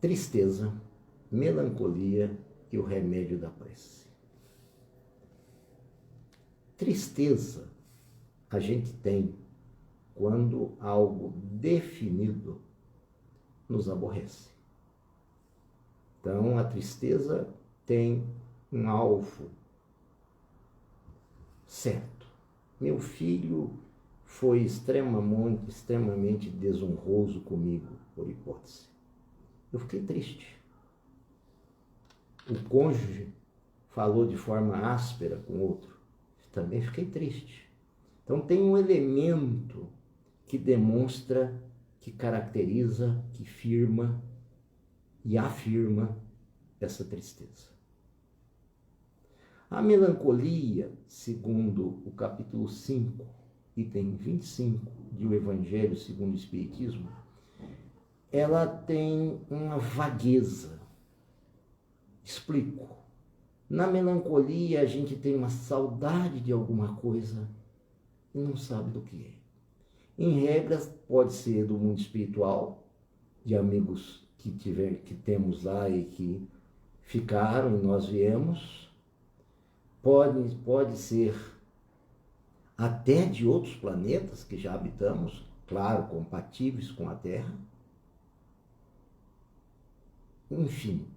tristeza, melancolia e o remédio da prece. Tristeza a gente tem quando algo definido nos aborrece. Então, a tristeza tem um alvo certo. Meu filho foi extremamente desonroso comigo, por hipótese. Eu fiquei triste. O cônjuge falou de forma áspera com outro. Também fiquei triste. Então tem um elemento que demonstra, que caracteriza, que firma e afirma essa tristeza. A melancolia, segundo o capítulo 5, item 25 de O Evangelho segundo o Espiritismo, ela tem uma vagueza. Explico. Na melancolia a gente tem uma saudade de alguma coisa e não sabe do que é. Em regras, pode ser do mundo espiritual, de amigos que temos lá e que ficaram e nós viemos. Pode ser até de outros planetas que já habitamos, claro, compatíveis com a Terra. Enfim,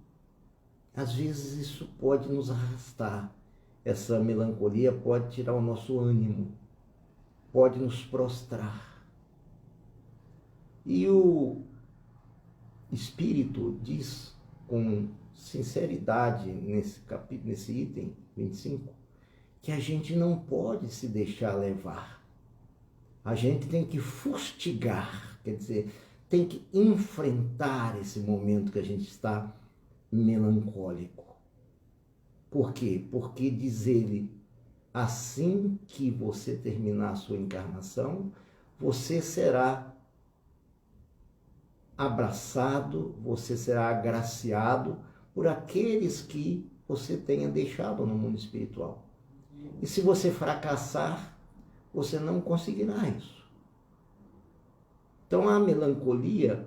às vezes isso pode nos arrastar. Essa melancolia pode tirar o nosso ânimo, pode nos prostrar. E o Espírito diz com sinceridade nesse item 25, que a gente não pode se deixar levar. A gente tem que fustigar, quer dizer, tem que enfrentar esse momento que a gente está melancólico. Por quê? Porque diz ele, assim que você terminar a sua encarnação, você será abraçado, você será agraciado por aqueles que você tenha deixado no mundo espiritual. E se você fracassar, você não conseguirá isso. Então a melancolia,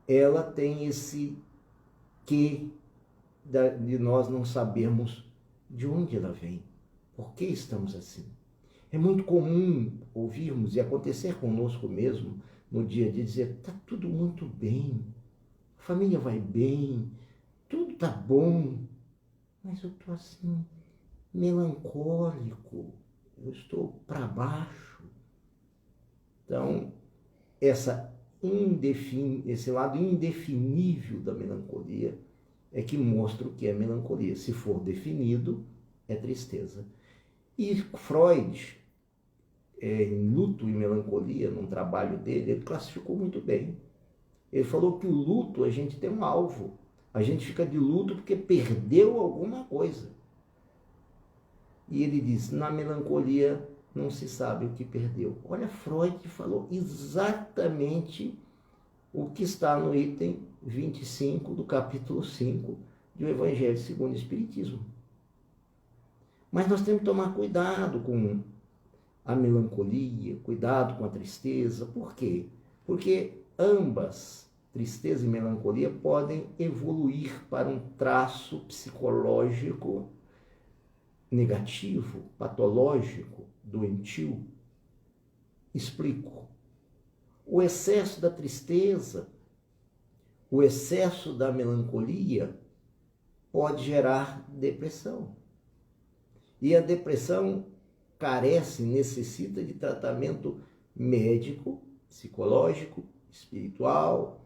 ela tem esse quê de nós não sabermos de onde ela vem, por que estamos assim. É muito comum ouvirmos e acontecer conosco mesmo no dia a dia, dizer, está tudo muito bem, a família vai bem, tudo está bom, mas eu estou assim, melancólico, eu estou para baixo. Então, esse lado indefinível da melancolia é que mostra o que é melancolia. Se for definido, é tristeza. E Freud, em Luto e Melancolia, num trabalho dele, ele classificou muito bem. Ele falou que o luto, a gente tem um alvo. A gente fica de luto porque perdeu alguma coisa. E ele diz, na melancolia não se sabe o que perdeu. Olha, Freud falou exatamente o que está no item 25 do capítulo 5 do Evangelho segundo o Espiritismo. Mas nós temos que tomar cuidado com a melancolia, cuidado com a tristeza. Por quê? Porque ambas, tristeza e melancolia, podem evoluir para um traço psicológico negativo, patológico, doentio. Explico. O excesso da tristeza, o excesso da melancolia pode gerar depressão. E a depressão necessita de tratamento médico, psicológico, espiritual,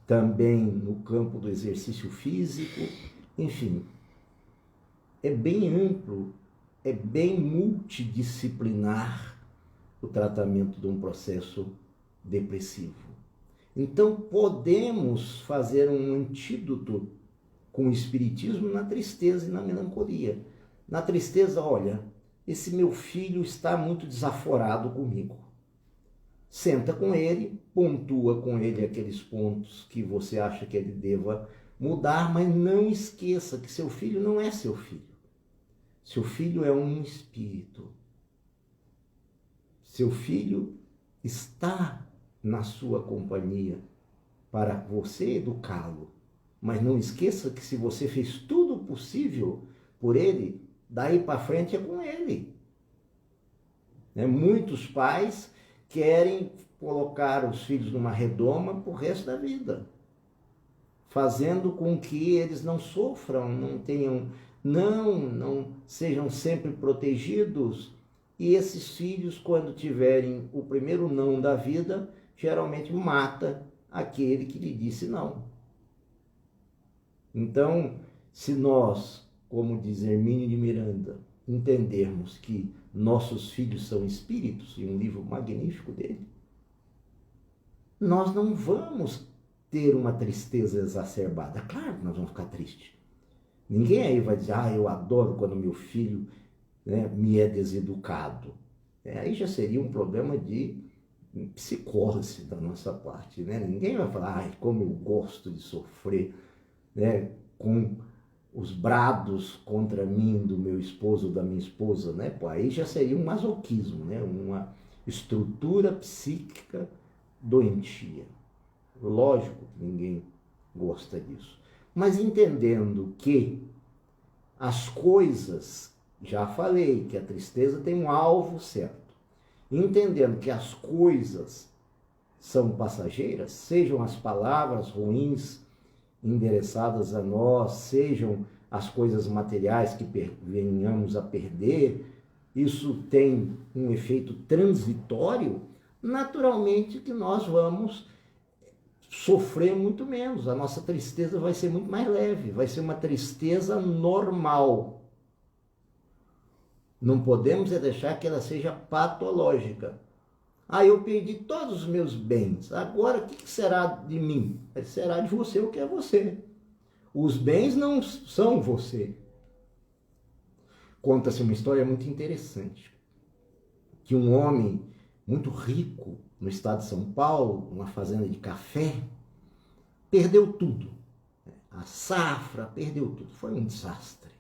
também no campo do exercício físico, enfim. É bem amplo, é bem multidisciplinar o tratamento de um processo depressivo. Então, podemos fazer um antídoto com o espiritismo na tristeza e na melancolia. Na tristeza, olha, esse meu filho está muito desaforado comigo. Senta com ele, pontua com ele aqueles pontos que você acha que ele deva mudar, mas não esqueça que seu filho não é seu filho. Seu filho é um espírito. Seu filho está na sua companhia. para você educá-lo. Mas não esqueça que se você fez tudo o possível por ele, daí para frente é com ele. Muitos pais querem colocar os filhos numa redoma pro resto da vida, fazendo com que eles não sofram, não sejam sempre protegidos. E esses filhos, quando tiverem o primeiro não da vida, geralmente mata aquele que lhe disse não. Então, se nós, como diz Hermínio de Miranda, entendermos que nossos filhos são espíritos, e um livro magnífico dele, nós não vamos ter uma tristeza exacerbada. Claro que nós vamos ficar tristes. Ninguém aí vai dizer, eu adoro quando meu filho, me é deseducado. Aí já seria um problema de psicose da nossa parte. Ninguém vai falar, como eu gosto de sofrer com os brados contra mim do meu esposo ou da minha esposa. Aí já seria um masoquismo, uma estrutura psíquica doentia. Lógico que ninguém gosta disso. Mas entendendo que as coisas, já falei que a tristeza tem um alvo certo. Entendendo que as coisas são passageiras, sejam as palavras ruins endereçadas a nós, sejam as coisas materiais que venhamos a perder, isso tem um efeito transitório, naturalmente que nós vamos sofrer muito menos, a nossa tristeza vai ser muito mais leve, vai ser uma tristeza normal. Não podemos deixar que ela seja patológica. Eu perdi todos os meus bens, agora o que será de mim? Será de você o que é você. Os bens não são você. Conta-se uma história muito interessante, que um homem muito rico no estado de São Paulo, uma fazenda de café, perdeu tudo. A safra, perdeu tudo. Foi um desastre.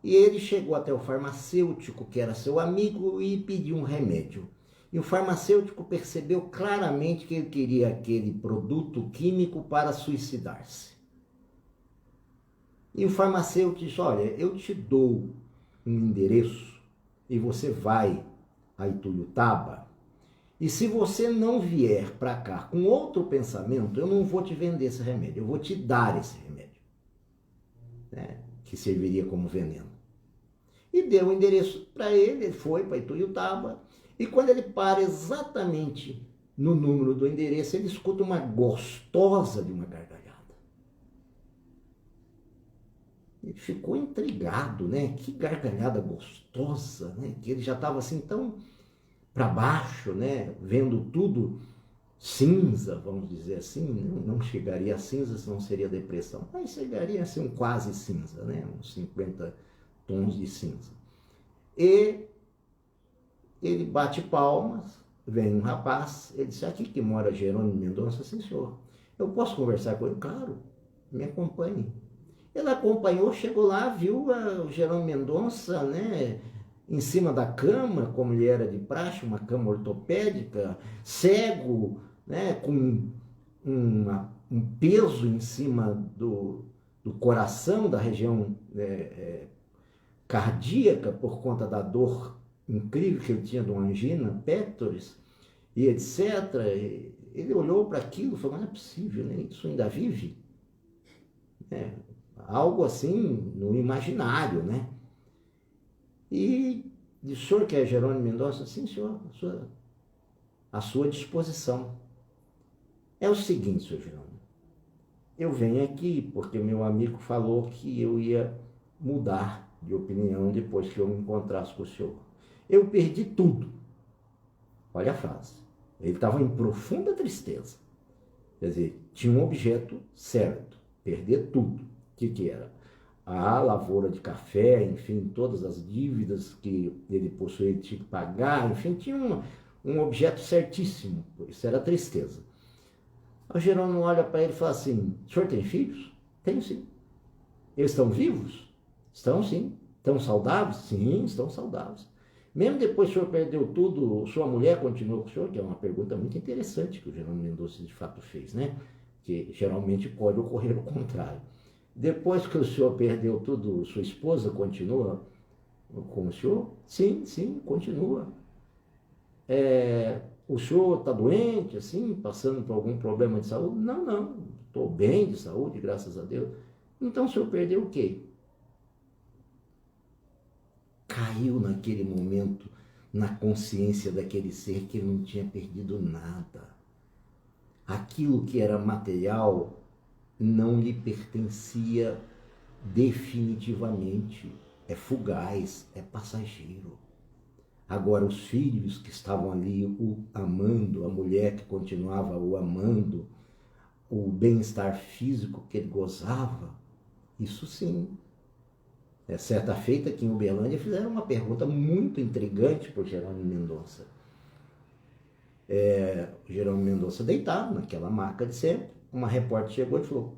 E ele chegou até o farmacêutico, que era seu amigo, e pediu um remédio. E o farmacêutico percebeu claramente que ele queria aquele produto químico para suicidar-se. E o farmacêutico disse, olha, eu te dou um endereço e você vai a Ituiutaba, e se você não vier para cá com outro pensamento, eu não vou te vender esse remédio, eu vou te dar esse remédio, que serviria como veneno. E deu o endereço para ele, ele foi para Ituiutaba, e quando ele para exatamente no número do endereço, ele escuta uma gostosa de uma gargalhada. Ele ficou intrigado, Que gargalhada gostosa, Que ele já estava assim tão para baixo, Vendo tudo cinza, vamos dizer assim. Não chegaria a cinza, senão seria depressão. Mas chegaria a ser um quase cinza, Uns 50 tons de cinza. E ele bate palmas, vem um rapaz, ele disse, aqui que mora Jerônimo Mendonça? Sim, senhor. Eu posso conversar com ele? Claro, me acompanhe. Ele acompanhou, chegou lá, viu o Jerônimo Mendonça, em cima da cama, como ele era de praxe, uma cama ortopédica, cego, com um peso em cima do coração, da região cardíaca, por conta da dor incrível que ele tinha de uma angina pectoris, e etc. Ele olhou para aquilo e falou, não é possível, isso ainda vive? Algo assim no imaginário, E disse, o senhor que é Jerônimo Mendonça? Sim, senhor, à sua disposição. É o seguinte, senhor Jerônimo, eu venho aqui porque meu amigo falou que eu ia mudar de opinião depois que eu me encontrasse com o senhor. Eu perdi tudo. Olha a frase. Ele estava em profunda tristeza. Quer dizer, tinha um objeto certo, perder tudo. O que era? A lavoura de café, enfim, todas as dívidas que ele possuía, ele tinha que pagar, enfim, tinha um objeto certíssimo. Isso era tristeza. O Jerônimo olha para ele e fala assim, o senhor tem filhos? Tenho, sim. Eles estão vivos? Estão, sim. Estão saudáveis? Sim, estão saudáveis. Mesmo depois que o senhor perdeu tudo, sua mulher continuou com o senhor? Que é uma pergunta muito interessante que o Jerônimo Mendonça de fato fez, né? Que geralmente pode ocorrer o contrário. Depois que o senhor perdeu tudo, sua esposa continua com o senhor? Sim, sim, continua. O senhor está doente, assim, passando por algum problema de saúde? Não, não, estou bem de saúde, graças a Deus. Então o senhor perdeu o quê? Caiu naquele momento na consciência daquele ser que não tinha perdido nada. Aquilo que era material não lhe pertencia definitivamente. É fugaz, é passageiro. Agora, os filhos que estavam ali o amando, a mulher que continuava o amando, o bem-estar físico que ele gozava, isso sim. Certa feita aqui em Uberlândia fizeram uma pergunta muito intrigante para o Jerônimo Mendonça. O Jerônimo Mendonça deitado naquela maca de sempre, uma repórter chegou e falou: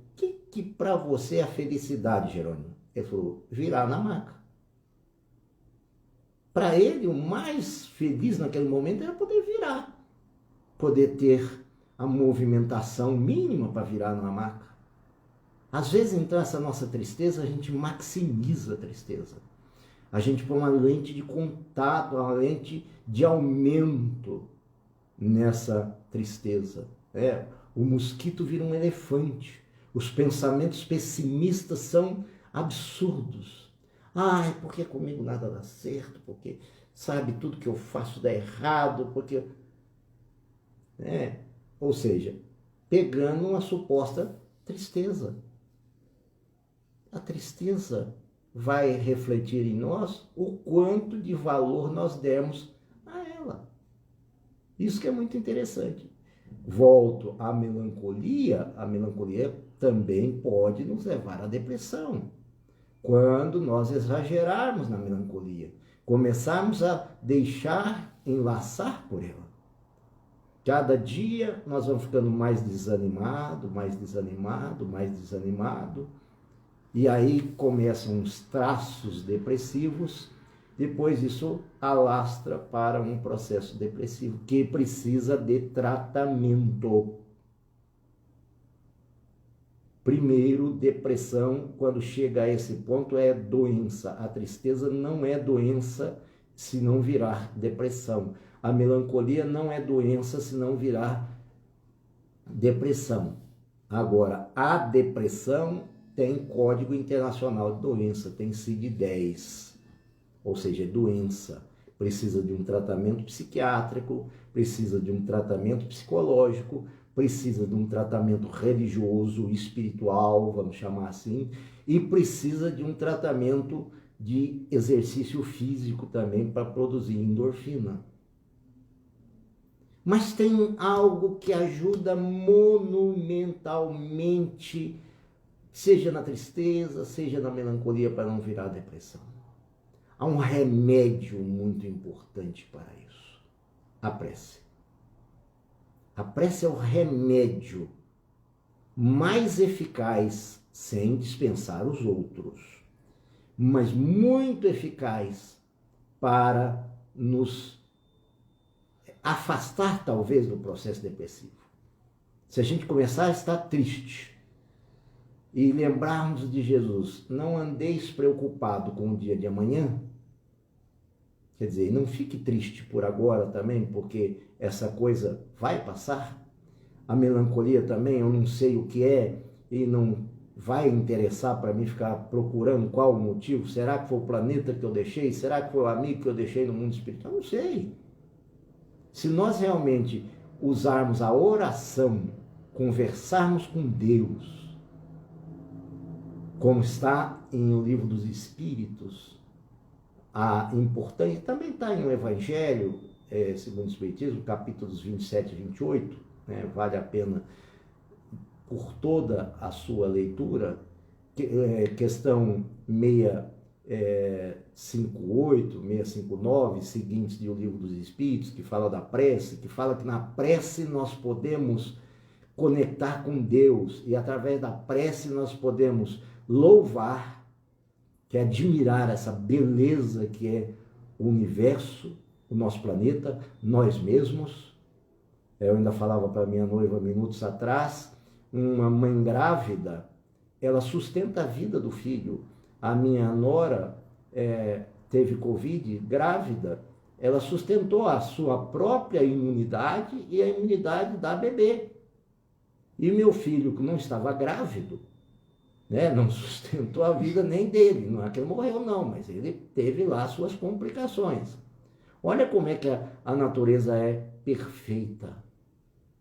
que para você é a felicidade, Jerônimo? Ele falou: virar na maca. Para ele, o mais feliz naquele momento era poder virar, poder ter a movimentação mínima para virar na maca. Às vezes, então, essa nossa tristeza, a gente maximiza a tristeza. A gente põe uma lente de contato, uma lente de aumento nessa tristeza. O mosquito vira um elefante. Os pensamentos pessimistas são absurdos. Ai, porque comigo nada dá certo, porque, sabe, tudo que eu faço dá errado, porque... Ou seja, pegando uma suposta tristeza. A tristeza vai refletir em nós o quanto de valor nós demos a ela. Isso que é muito interessante. Volto à melancolia. A melancolia também pode nos levar à depressão. Quando nós exagerarmos na melancolia, começarmos a deixar enlaçar por ela. Cada dia nós vamos ficando mais desanimado, mais desanimado, mais desanimado. E aí começam os traços depressivos. Depois isso alastra para um processo depressivo que precisa de tratamento. Primeiro, depressão, quando chega a esse ponto, é doença. A tristeza não é doença se não virar depressão. A melancolia não é doença se não virar depressão. Agora, a depressão tem Código Internacional de Doença, tem CID-10, ou seja, é doença. Precisa de um tratamento psiquiátrico, precisa de um tratamento psicológico, precisa de um tratamento religioso, espiritual, vamos chamar assim, e precisa de um tratamento de exercício físico também para produzir endorfina. Mas tem algo que ajuda monumentalmente, seja na tristeza, seja na melancolia, para não virar depressão. Há um remédio muito importante para isso: a prece. A prece é o remédio mais eficaz, sem dispensar os outros, mas muito eficaz para nos afastar, talvez, do processo depressivo. Se a gente começar a estar triste e lembrarmos de Jesus: não andeis preocupado com o dia de amanhã, quer dizer, não fique triste por agora também, porque essa coisa vai passar. A melancolia também, eu não sei o que é e não vai interessar para mim ficar procurando qual o motivo. Será que foi o planeta que eu deixei? Será que foi o amigo que eu deixei no mundo espiritual? Não sei. Se nós realmente usarmos a oração, conversarmos com Deus, como está em O Livro dos Espíritos, a importância, também está em o Evangelho, segundo o Espiritismo, capítulos 27 e 28, vale a pena por toda a sua leitura, questão 658, 659, seguintes de O Livro dos Espíritos, que fala da prece, que fala que na prece nós podemos conectar com Deus, e através da prece nós podemos louvar, que é admirar essa beleza que é o universo, o nosso planeta, nós mesmos. Eu ainda falava para minha noiva minutos atrás, uma mãe grávida, ela sustenta a vida do filho. A minha nora teve Covid, grávida, ela sustentou a sua própria imunidade e a imunidade da bebê. E meu filho, que não estava grávido, né, não sustentou a vida nem dele. Não é que ele morreu, não, mas ele teve lá suas complicações. Olha como é que a natureza é perfeita,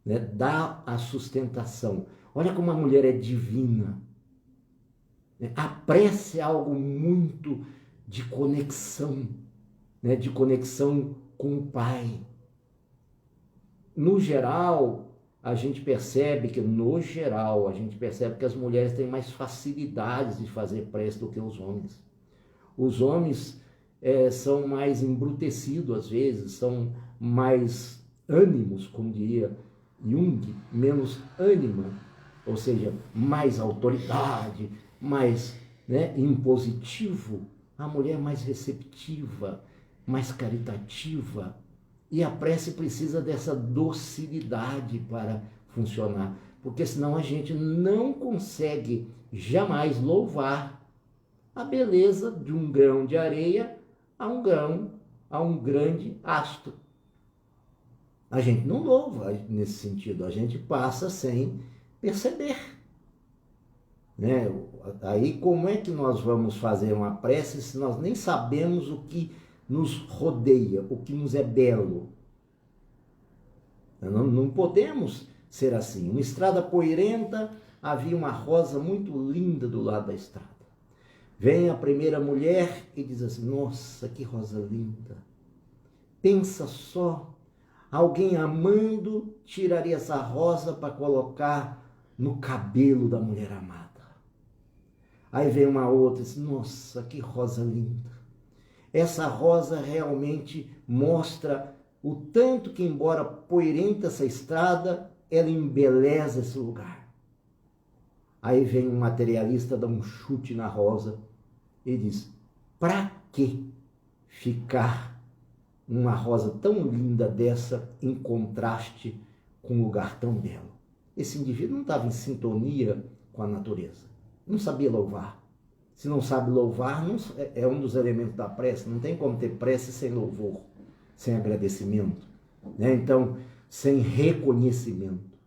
né? Dá a sustentação. Olha como a mulher é divina. A prece é algo muito de conexão, né? De conexão com o Pai. No geral, a gente percebe que as mulheres têm mais facilidades de fazer prece do que os homens. Os homens são mais embrutecidos às vezes, são mais ânimos, como diria Jung, menos ânima, ou seja, mais autoridade, mais, né, impositivo. A mulher é mais receptiva, mais caritativa. E a prece precisa dessa docilidade para funcionar, porque senão a gente não consegue jamais louvar a beleza de um grão de areia a um grande astro. A gente não louva nesse sentido, a gente passa sem perceber, né? Aí como é que nós vamos fazer uma prece se nós nem sabemos o que nos rodeia, o que nos é belo? Não podemos ser assim. Uma estrada poeirenta, havia uma rosa muito linda do lado da estrada. Vem a primeira mulher e diz assim: nossa, que rosa linda. Pensa só, alguém amando tiraria essa rosa para colocar no cabelo da mulher amada. Aí vem uma outra e diz: nossa, que rosa linda. Essa rosa realmente mostra o tanto que, embora poeirenta essa estrada, ela embeleza esse lugar. Aí vem um materialista, dá um chute na rosa e diz: para que ficar uma rosa tão linda dessa em contraste com um lugar tão belo? Esse indivíduo não estava em sintonia com a natureza, não sabia louvar. Se não sabe louvar, é um dos elementos da prece. Não tem como ter prece sem louvor, sem agradecimento, né? Então, sem reconhecimento.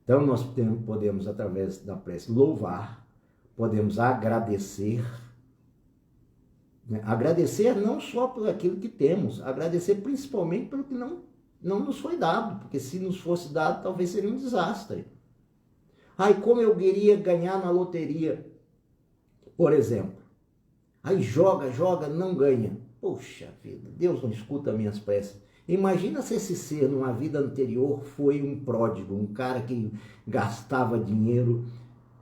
Então, nós podemos, através da prece, louvar, podemos agradecer, né? Agradecer não só por aquilo que temos, agradecer principalmente pelo que não nos foi dado, porque se nos fosse dado, talvez seria um desastre. Ai, como eu queria ganhar na loteria, por exemplo. Aí joga, não ganha. Poxa vida, Deus não escuta minhas preces. Imagina se esse ser, numa vida anterior, foi um pródigo, um cara que gastava dinheiro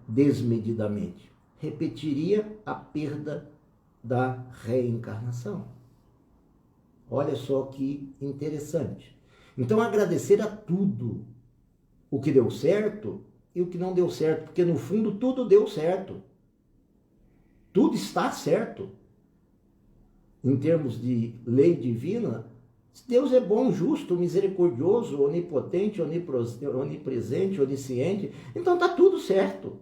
desmedidamente. Repetiria a perda da reencarnação. Olha só que interessante. Então, agradecer a tudo. O que deu certo e o que não deu certo, porque no fundo tudo deu certo. Tudo está certo. Em termos de lei divina, Deus é bom, justo, misericordioso, onipotente, onipresente, onisciente. Então está tudo certo.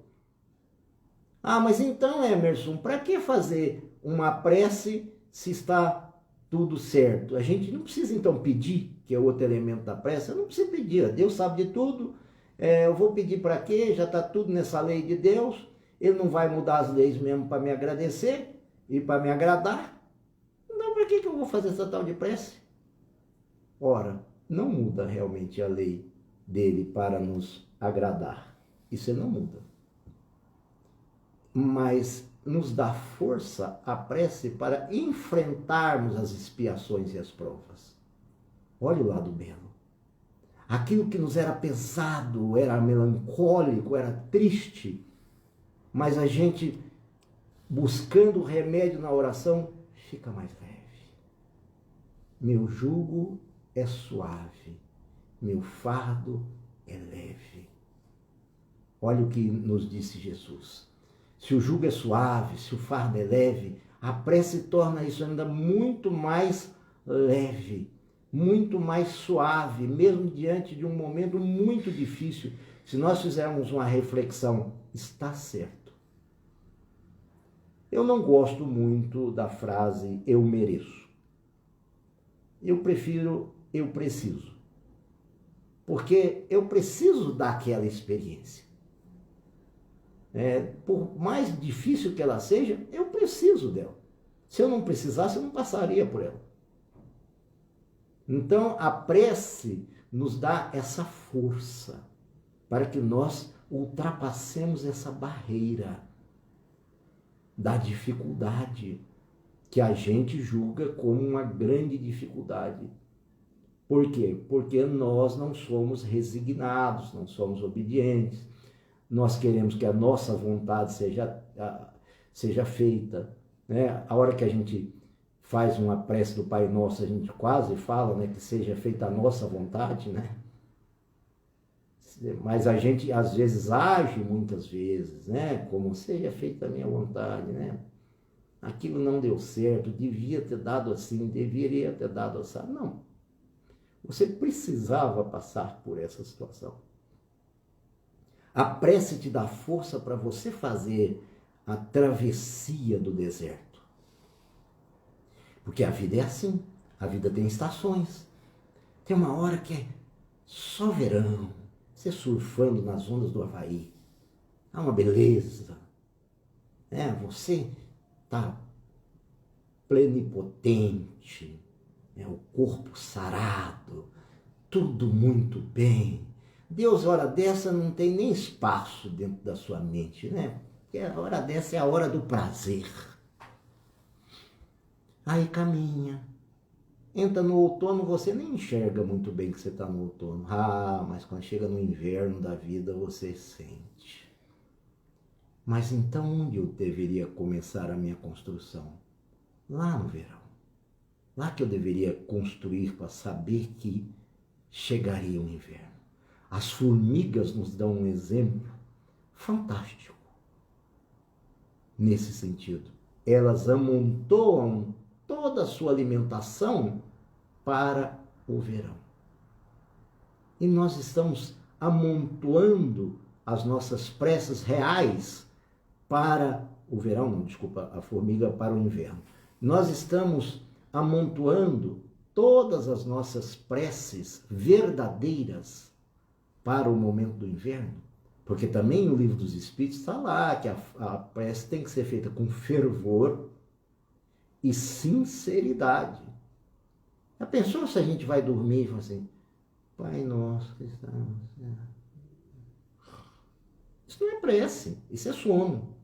Ah, mas então, Emerson, para que fazer uma prece se está tudo certo? A gente não precisa então pedir, que é outro elemento da prece. Eu não preciso pedir, Deus sabe de tudo. Eu vou pedir para quê? Já está tudo nessa lei de Deus. Ele não vai mudar as leis mesmo para me agradecer e para me agradar. Então, para que eu vou fazer essa tal de prece? Ora, não muda realmente a lei dele para nos agradar. Isso ele não muda. Mas nos dá força a prece para enfrentarmos as expiações e as provas. Olha o lado belo. Aquilo que nos era pesado, era melancólico, era triste, mas a gente, buscando remédio na oração, fica mais leve. Meu jugo é suave, meu fardo é leve. Olha o que nos disse Jesus. Se o jugo é suave, se o fardo é leve, A prece torna isso ainda muito mais leve, muito mais suave, mesmo diante de um momento muito difícil. Se nós fizermos uma reflexão, está certo. Eu não gosto muito da frase eu mereço. Eu prefiro eu preciso. Porque eu preciso daquela experiência. Por mais difícil que ela seja, eu preciso dela. Se eu não precisasse, eu não passaria por ela. Então, a prece nos dá essa força para que nós ultrapassemos essa barreira da dificuldade que a gente julga como uma grande dificuldade. Por quê? Porque nós não somos resignados, não somos obedientes. Nós queremos que a nossa vontade seja feita. Né? A hora que a gente faz uma prece do Pai Nosso, a gente quase fala, né, que seja feita a nossa vontade, né? Mas a gente às vezes age muitas vezes, né, como seja feita a minha vontade, né? Aquilo não deu certo, devia ter dado assim, deveria ter dado assim. Não. Você precisava passar por essa situação. A prece te dá força para você fazer a travessia do deserto. Porque a vida é assim, a vida tem estações. Tem uma hora que é só verão, você surfando nas ondas do Havaí. Há uma beleza. Você está plenipotente, o corpo sarado, tudo muito bem. Deus, hora dessa, não tem nem espaço dentro da sua mente, né? Porque a hora dessa é a hora do prazer. Aí caminha. Entra no outono, você nem enxerga muito bem que você está no outono. Mas quando chega no inverno da vida, você sente. Mas então onde eu deveria começar a minha construção? Lá no verão. Lá que eu deveria construir para saber que chegaria o inverno. As formigas nos dão um exemplo fantástico nesse sentido. Elas amontoam toda a sua alimentação para o verão. E nós estamos amontoando as nossas preces reais para o verão, não, desculpa, a formiga para o inverno. Nós estamos amontoando todas as nossas preces verdadeiras para o momento do inverno, porque também no Livro dos Espíritos está lá que a prece tem que ser feita com fervor e sinceridade. Já pensou se a gente vai dormir e fala assim, Pai Nosso que estamos... Isso não é prece, isso é sono.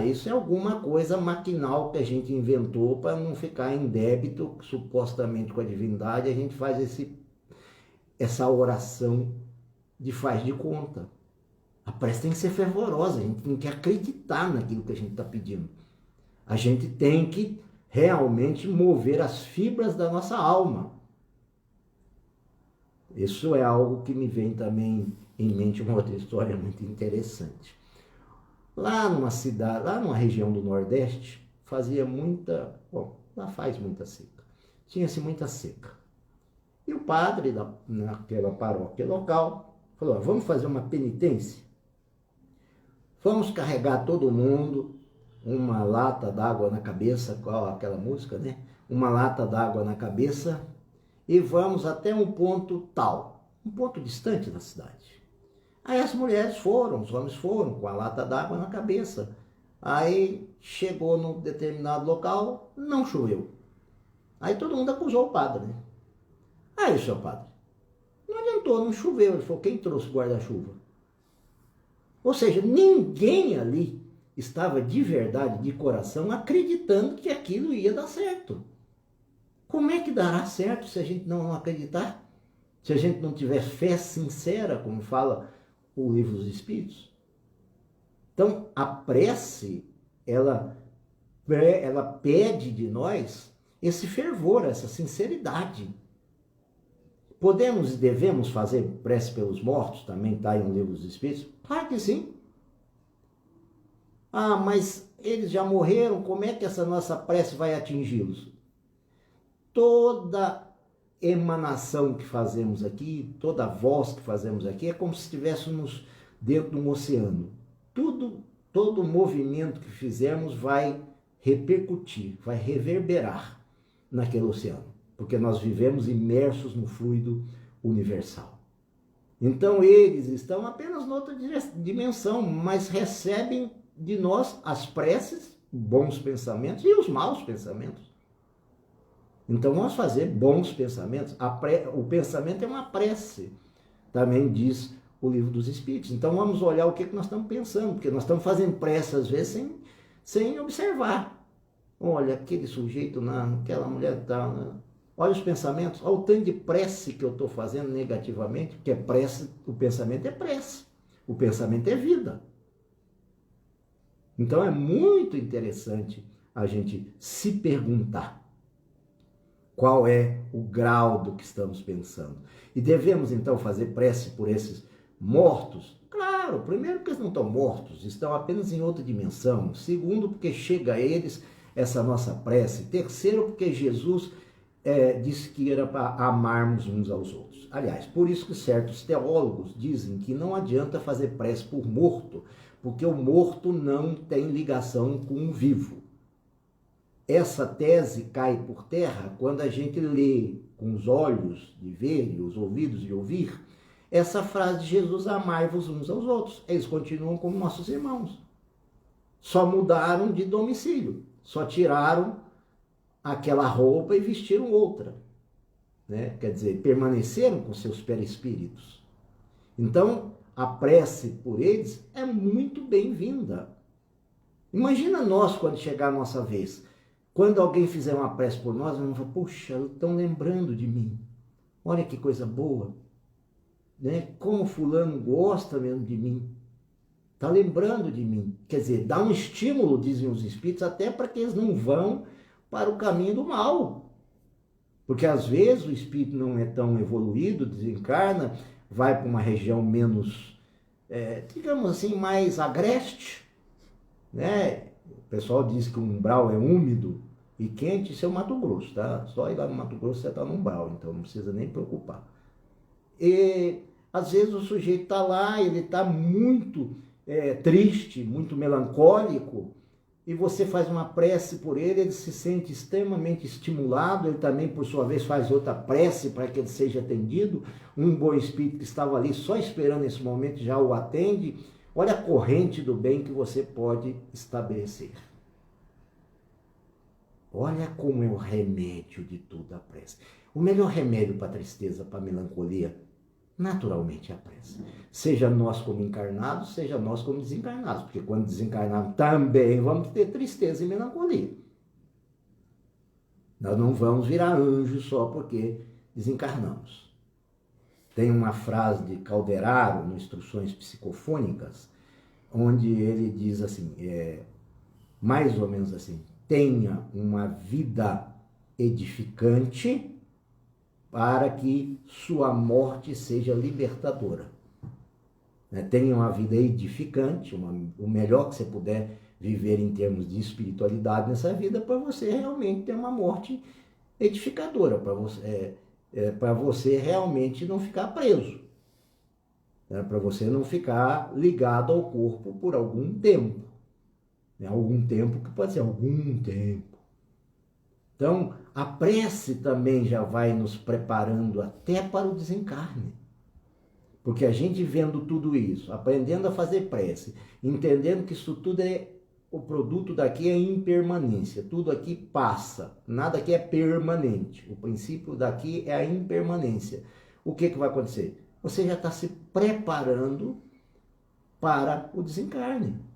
Isso é alguma coisa maquinal que a gente inventou para não ficar em débito, supostamente com a divindade, a gente faz essa oração de faz de conta. A prece tem que ser fervorosa, a gente tem que acreditar naquilo que a gente está pedindo. A gente tem que realmente mover as fibras da nossa alma. Isso é algo que me vem também em mente, uma outra história muito interessante. Lá numa cidade, lá numa região do Nordeste, lá faz muita seca. Tinha-se muita seca. E o padre, naquela paróquia local, falou, vamos fazer uma penitência? Vamos carregar todo mundo uma lata d'água na cabeça, qual aquela música, né? Uma lata d'água na cabeça e vamos até um ponto tal, um ponto distante da cidade. Aí as mulheres foram, os homens foram com a lata d'água na cabeça. Aí chegou num determinado local, não choveu. Aí todo mundo acusou o padre, né? Aí, seu padre, não adiantou, não choveu. Ele falou, quem trouxe o guarda-chuva? Ou seja, ninguém ali estava de verdade, de coração, acreditando que aquilo ia dar certo. Como é que dará certo se a gente não acreditar? Se a gente não tiver fé sincera, como fala o Livro dos Espíritos? Então, a prece, ela pede de nós esse fervor, essa sinceridade. Podemos e devemos fazer prece pelos mortos? Também está aí no Livro dos Espíritos? Claro que sim. Ah, mas eles já morreram, como é que essa nossa prece vai atingi-los? Toda emanação que fazemos aqui, toda voz que fazemos aqui, é como se estivéssemos dentro de um oceano. Todo movimento que fizermos vai repercutir, vai reverberar naquele oceano, porque nós vivemos imersos no fluido universal. Então eles estão apenas noutra dimensão, mas recebem de nós as preces, bons pensamentos e os maus pensamentos. Então vamos fazer bons pensamentos. O pensamento é uma prece, também diz o Livro dos Espíritos. Então vamos olhar o que nós estamos pensando, porque nós estamos fazendo prece às vezes sem observar. Olha, aquele sujeito, aquela mulher tal, olha os pensamentos, olha o tanto de prece que eu estou fazendo negativamente, porque prece, o pensamento é prece, o pensamento é vida. Então é muito interessante a gente se perguntar qual é o grau do que estamos pensando. E devemos então fazer prece por esses mortos? Claro, primeiro porque eles não estão mortos, estão apenas em outra dimensão. Segundo, porque chega a eles essa nossa prece. Terceiro, porque Jesus disse que era para amarmos uns aos outros. Aliás, por isso que certos teólogos dizem que não adianta fazer prece por morto, porque o morto não tem ligação com o vivo. Essa tese cai por terra quando a gente lê com os olhos de ver e os ouvidos de ouvir essa frase de Jesus: amai-vos uns aos outros. Eles continuam como nossos irmãos. Só mudaram de domicílio, só tiraram aquela roupa e vestiram outra. Né? Quer dizer, permaneceram com seus perispíritos. Então, a prece por eles é muito bem-vinda. Imagina nós quando chegar a nossa vez. Quando alguém fizer uma prece por nós, vamos falar: puxa, estão lembrando de mim. Olha que coisa boa. Né? Como fulano gosta mesmo de mim. Está lembrando de mim. Quer dizer, dá um estímulo, dizem os espíritos, até para que eles não vão para o caminho do mal. Porque às vezes o espírito não é tão evoluído, desencarna, vai para uma região menos, digamos assim, mais agreste. Né? O pessoal diz que o umbral é úmido e quente, isso é o Mato Grosso, tá? Só ir lá no Mato Grosso você está no umbral, então não precisa nem preocupar. E às vezes o sujeito está lá, ele está muito triste, muito melancólico, e você faz uma prece por ele se sente extremamente estimulado, ele também, por sua vez, faz outra prece para que ele seja atendido. Um bom espírito que estava ali só esperando esse momento já o atende. Olha a corrente do bem que você pode estabelecer. Olha como é o remédio de tudo a prece. O melhor remédio para a tristeza, para a melancolia, naturalmente é a prece. Seja nós como encarnados, seja nós como desencarnados. Porque quando desencarnarmos também vamos ter tristeza e melancolia. Nós não vamos virar anjos só porque desencarnamos. Tem uma frase de Calderaro, no Instruções Psicofônicas, onde ele diz assim, mais ou menos assim: tenha uma vida edificante para que sua morte seja libertadora. Tenha uma vida edificante, o melhor que você puder viver em termos de espiritualidade nessa vida, para você realmente ter uma morte edificadora, para você realmente não ficar preso, para você não ficar ligado ao corpo por algum tempo. Algum tempo que pode ser algum tempo. Então, a prece também já vai nos preparando até para o desencarne. Porque a gente vendo tudo isso, aprendendo a fazer prece, entendendo que isso tudo o produto daqui é impermanência, tudo aqui passa, nada aqui é permanente. O princípio daqui é a impermanência. O que vai acontecer? Você já está se preparando para o desencarne.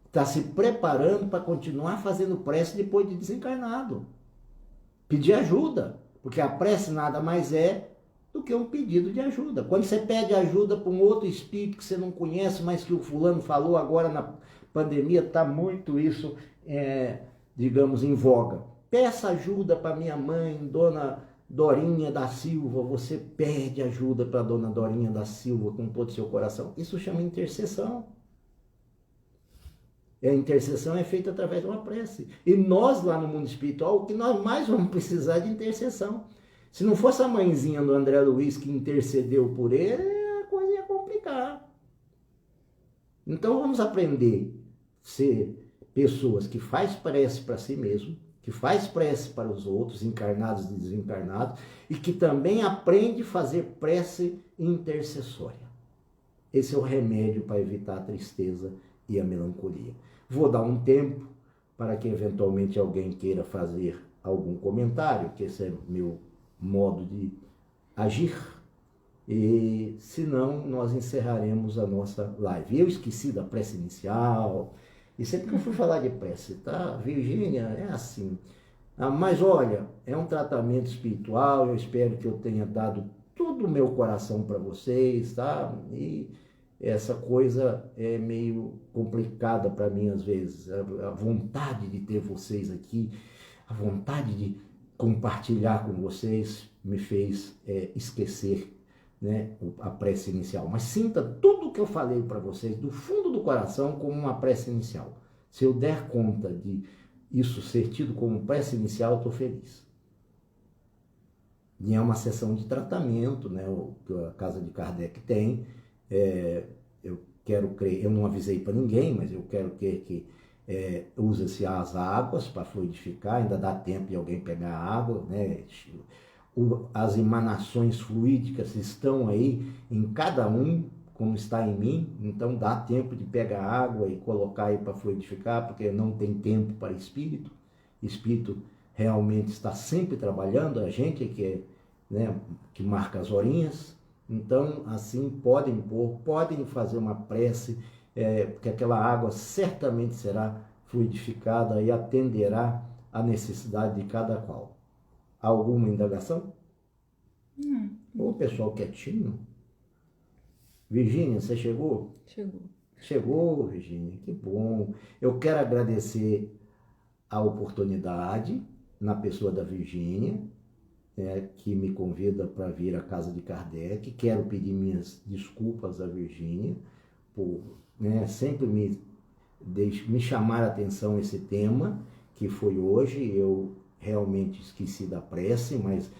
Está se preparando para continuar fazendo prece depois de desencarnado. Pedir ajuda, porque a prece nada mais é do que um pedido de ajuda. Quando você pede ajuda para um outro espírito que você não conhece, mas que o fulano falou agora na pandemia, está muito isso, digamos, em voga. Peça ajuda para minha mãe, Dona Dorinha da Silva. Você pede ajuda para Dona Dorinha da Silva com todo o seu coração. Isso chama intercessão. A intercessão é feita através de uma prece. E nós, lá no mundo espiritual, o que nós mais vamos precisar é de intercessão. Se não fosse a mãezinha do André Luiz que intercedeu por ele, a coisa ia complicar. Então vamos aprender a ser pessoas que faz prece para si mesmo, que faz prece para os outros, encarnados e desencarnados, e que também aprende a fazer prece intercessória. Esse é o remédio para evitar a tristeza e a melancolia. Vou dar um tempo para que eventualmente alguém queira fazer algum comentário, que esse é meu modo de agir, e se não, nós encerraremos a nossa live. Eu esqueci da prece inicial, e sempre que eu fui falar de prece, tá? Virgínia, é assim. Mas olha, é um tratamento espiritual, eu espero que eu tenha dado todo o meu coração para vocês, tá? E essa coisa é meio complicada para mim às vezes. A vontade de ter vocês aqui, a vontade de compartilhar com vocês me fez esquecer, né, a prece inicial. Mas sinta tudo o que eu falei para vocês do fundo do coração como uma prece inicial. Se eu der conta de isso ser tido como prece inicial, eu estou feliz. E é uma sessão de tratamento, né, que a Casa de Kardec tem. Eu quero crer, eu não avisei para ninguém, mas eu quero crer que usa-se as águas para fluidificar, ainda dá tempo de alguém pegar a água, né? As emanações fluídicas estão aí em cada um, como está em mim, então dá tempo de pegar água e colocar aí para fluidificar, porque não tem tempo para espírito. Espírito realmente está sempre trabalhando, a gente é que, né, que marca as horinhas. Então, assim, podem fazer uma prece, porque aquela água certamente será fluidificada e atenderá à necessidade de cada qual. Alguma indagação? Ô, pessoal quietinho. Virgínia, você chegou? Chegou. Chegou, Virgínia, que bom. Eu quero agradecer a oportunidade, na pessoa da Virgínia, que me convida para vir à Casa de Kardec. Quero pedir minhas desculpas à Virgínia por sempre me chamar a atenção esse tema que foi hoje. Eu realmente esqueci da prece, mas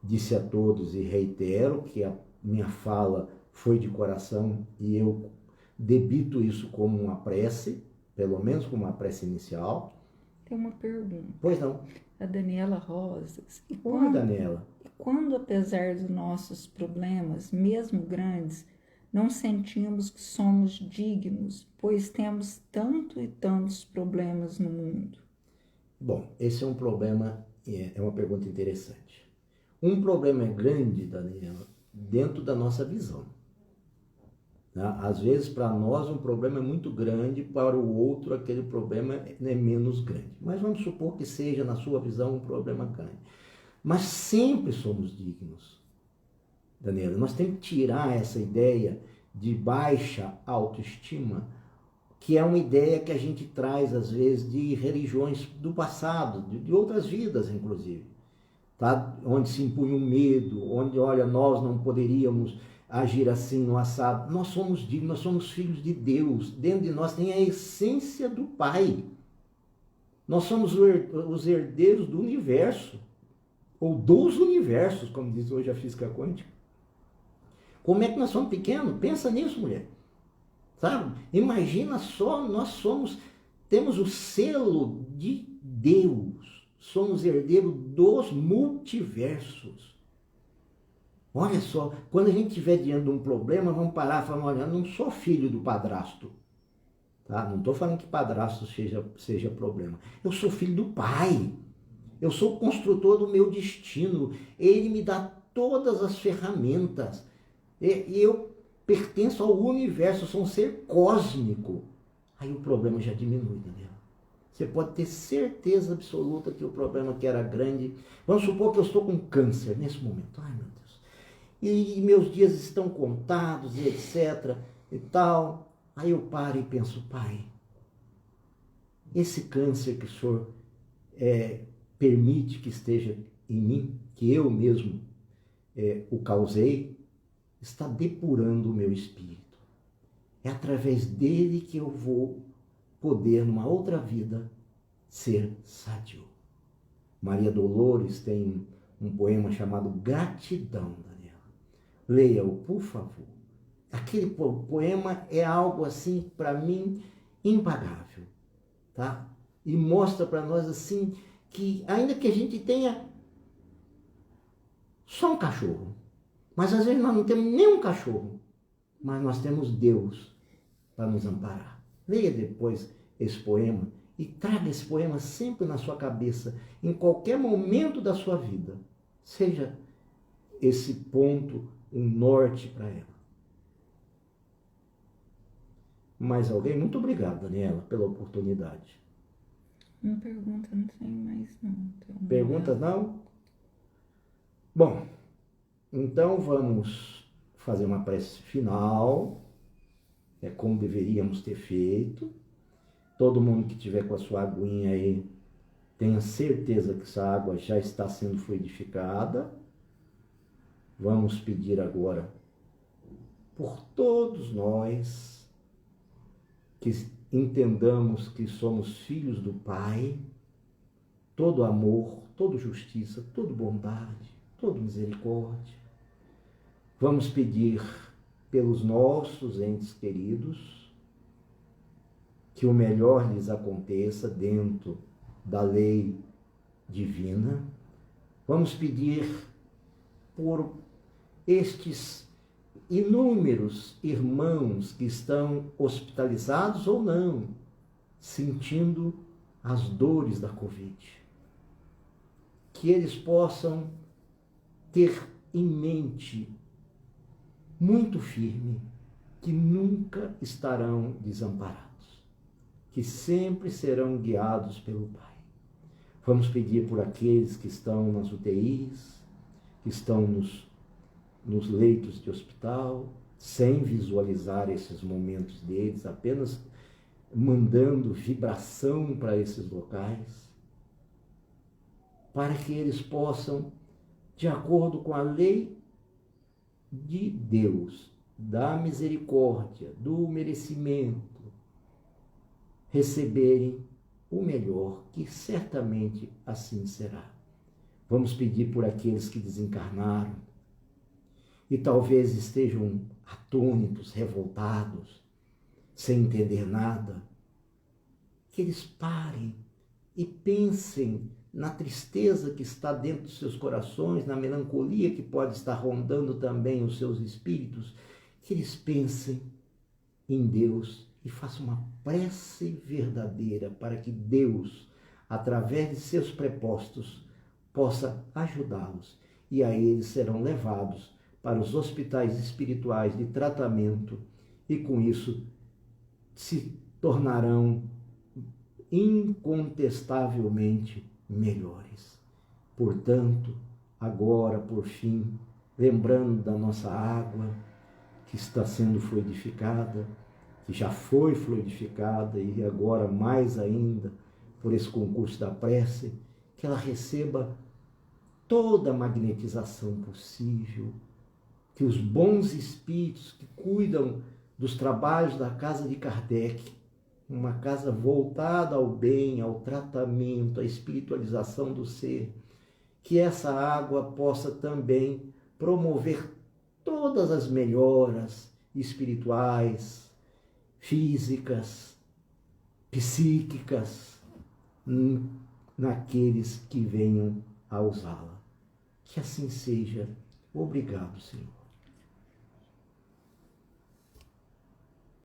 disse a todos e reitero que a minha fala foi de coração e eu debito isso como uma prece, pelo menos como uma prece inicial. Tem uma pergunta. Pois não. A Daniela Rosas. Oi, Daniela. E quando, apesar dos nossos problemas, mesmo grandes, não sentimos que somos dignos, pois temos tanto e tantos problemas no mundo? Bom, esse é um problema, é uma pergunta interessante. Um problema é grande, Daniela, dentro da nossa visão. Às vezes, para nós, um problema é muito grande, para o outro, aquele problema é menos grande. Mas vamos supor que seja, na sua visão, um problema grande. Mas sempre somos dignos, Daniela. Nós temos que tirar essa ideia de baixa autoestima, que é uma ideia que a gente traz, às vezes, de religiões do passado, de outras vidas, inclusive. Tá? Onde se impunha um medo, onde, olha, nós não poderíamos agir assim no assado. Nós somos dignos, nós somos filhos de Deus. Dentro de nós tem a essência do Pai. Nós somos os herdeiros do universo, ou dos universos, como diz hoje a física quântica. Como é que nós somos pequenos? Pensa nisso, mulher. Sabe? Imagina só, temos o selo de Deus. Somos herdeiros dos multiversos. Olha só, quando a gente estiver diante de um problema, vamos parar e falar, olha, eu não sou filho do padrasto. Tá? Não estou falando que padrasto seja problema. Eu sou filho do Pai. Eu sou o construtor do meu destino. Ele me dá todas as ferramentas. E eu pertenço ao universo, sou um ser cósmico. Aí o problema já diminui, Daniela. Você pode ter certeza absoluta que o problema que era grande... Vamos supor que eu estou com câncer nesse momento. Ai, meu Deus. E meus dias estão contados, e etc. e tal. Aí eu paro e penso, Pai, esse câncer que o Senhor permite que esteja em mim, que eu mesmo o causei, está depurando o meu espírito. É através dele que eu vou poder, numa outra vida, ser sádio. Maria Dolores tem um poema chamado Gratidão, Daniela. Leia-o, por favor. Aquele poema é algo assim, para mim, impagável, tá? E mostra para nós assim que, ainda que a gente tenha só um cachorro, mas às vezes nós não temos nenhum cachorro, mas nós temos Deus para nos amparar. Leia depois esse poema e traga esse poema sempre na sua cabeça, em qualquer momento da sua vida. Seja esse ponto um norte para ela. Mais alguém? Muito obrigado, Daniela, pela oportunidade. Uma pergunta, não tem mais não. Perguntas não? Bom, então vamos fazer uma prece final, como deveríamos ter feito. Todo mundo que tiver com a sua aguinha aí, tenha certeza que essa água já está sendo fluidificada. Vamos pedir agora por todos nós que entendamos que somos filhos do Pai, todo amor, toda justiça, toda bondade, toda misericórdia. Vamos pedir pelos nossos entes queridos, que o melhor lhes aconteça dentro da lei divina. Vamos pedir por estes inúmeros irmãos que estão hospitalizados ou não, sentindo as dores da Covid. Que eles possam ter em mente, muito firme, que nunca estarão desamparados, que sempre serão guiados pelo Pai. Vamos pedir por aqueles que estão nas UTIs, que estão nos leitos de hospital, sem visualizar esses momentos deles, apenas mandando vibração para esses locais, para que eles possam, de acordo com a lei de Deus, da misericórdia, do merecimento, receberem o melhor, que certamente assim será. Vamos pedir por aqueles que desencarnaram e talvez estejam atônitos, revoltados, sem entender nada, que eles parem e pensem na tristeza que está dentro dos seus corações, na melancolia que pode estar rondando também os seus espíritos, que eles pensem em Deus e façam uma prece verdadeira para que Deus, através de seus prepostos, possa ajudá-los. E aí eles serão levados para os hospitais espirituais de tratamento e com isso se tornarão incontestavelmente melhores. Portanto, agora, por fim, lembrando da nossa água que está sendo fluidificada, que já foi fluidificada e agora mais ainda por esse concurso da prece, que ela receba toda a magnetização possível, que os bons espíritos que cuidam dos trabalhos da casa de Kardec, uma casa voltada ao bem, ao tratamento, à espiritualização do ser, que essa água possa também promover todas as melhoras espirituais, físicas, psíquicas, naqueles que venham a usá-la. Que assim seja. Obrigado, Senhor.